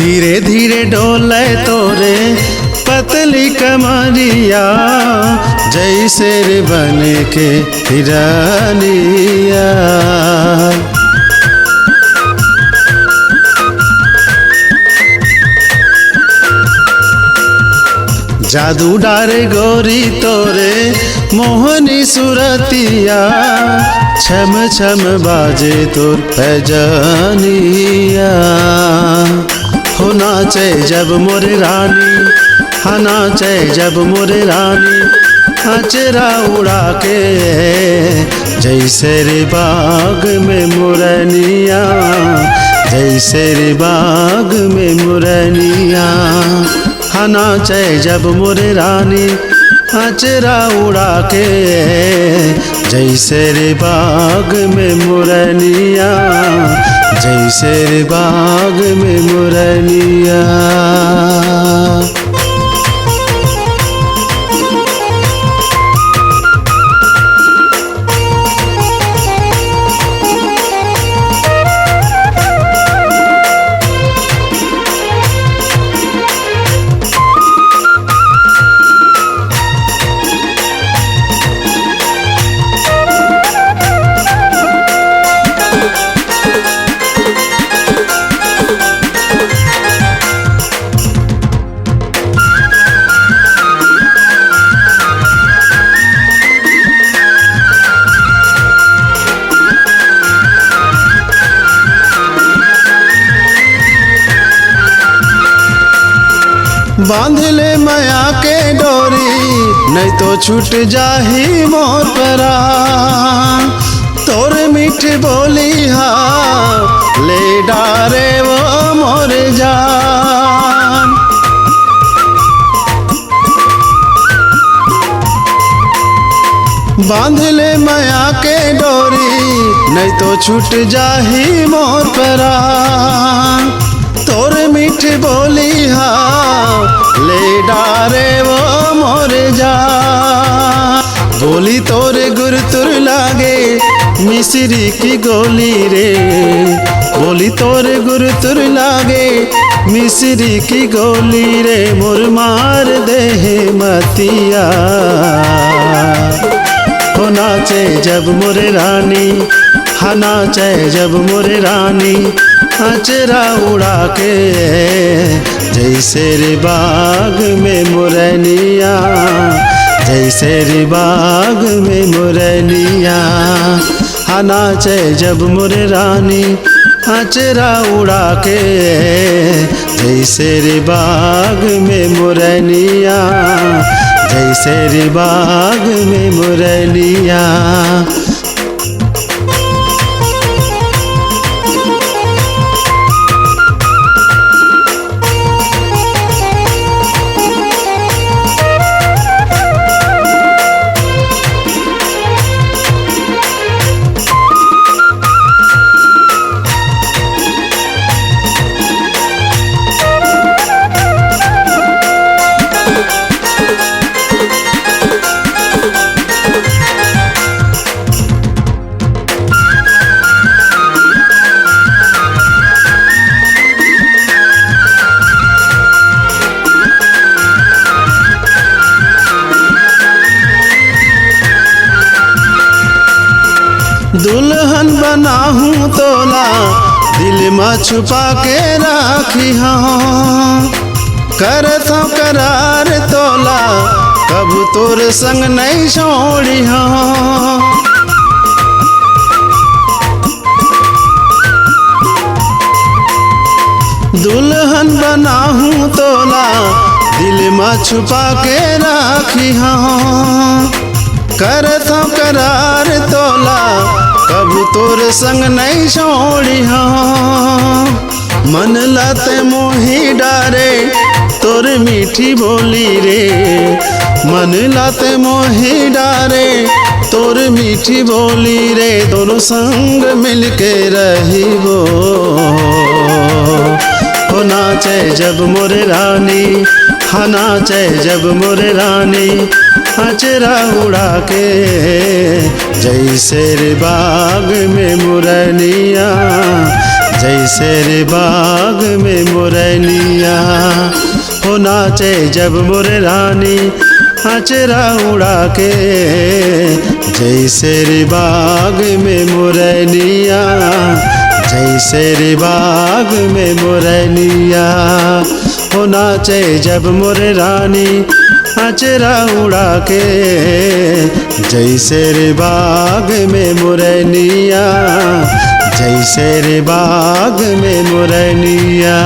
धीरे धीरे डोले तोरे पतली कमरिया, जैसे रे बन के हिरनिया। जादू डारे गोरी तोरे मोहनी सुरतिया, छम छम बाजे तोर पैजनिया। हो नाचे जब मोरे रानी, हाँ नाचे जब मोरे रानी, अचरा उड़ा के जैसे रे बाग में मुरनिया, जैसे रे बाग में मुरनिया। हाँ नाचे जब मोरे रानी, अचरा उड़ा के जैसे रे बाग में मुरनिया, जैसे रे बाग में मुरनिया। बांध ले माया के डोरी, नहीं तो छूट जाही मोर परान। तोर मीठ बोली हा ले डारे वो मोर जान। बांध ले माया के डोरी, नहीं तो छूट जाही मोर परान। तोर मीठ बोली हा ले डारे वो मोर जान। बोली तोरे गुर तुर लागे मिश्री की गोली रे, बोली तोरे गुर तुर लागे मिश्री की गोली रे। मोर मार दे मतिया, हो नाचे जब मोरे रानी, हाँ नाचे जब मोरे रानी, अचरा उड़ा के जैसे रे बाग में मुरनिया, जैसे रे बाग में मुरनिया। हाँ नाचे जब मोरे रानी, अचरा उड़ा के जैसे रे बाग में मुरनिया, जैसे रे बाग में मुरनिया। दुल्हन बनाहूँ तोला, दिल में छुपा के राखी हाँ। करत हूँ करार तोला, कब तोर संग नहीं छोड़ी हाँ। दुल्हन बनाहूँ तोला, दिल में छुपा के राखी हाँ। करत हूँ करार तोला, कब तोर संग नहीं छोड़ी हाँ। मन लाते मोही डारे तोर मीठी बोली रे, मन लाते मोही डारे तोर मीठी बोली रे। दोनों संग मिलके रही वो, हो नाचे जब मोरे रानी, हाँ नाचे जब मोरे रानी, अचरा उड़ा के जैसे रे बाग में मुरनिया, जैसे रे बाग में मोरनिया हो नाचे जब मोर रानी अचरा उड़ा के जैसे रे बाग में मोरनिया जैसे रे बाग में मोरनिया हो नाचे जब मोर रानी अचरा उड़ा के जैसे रे बाग में मोरनिया जैसे रे बाग में मोरनिया।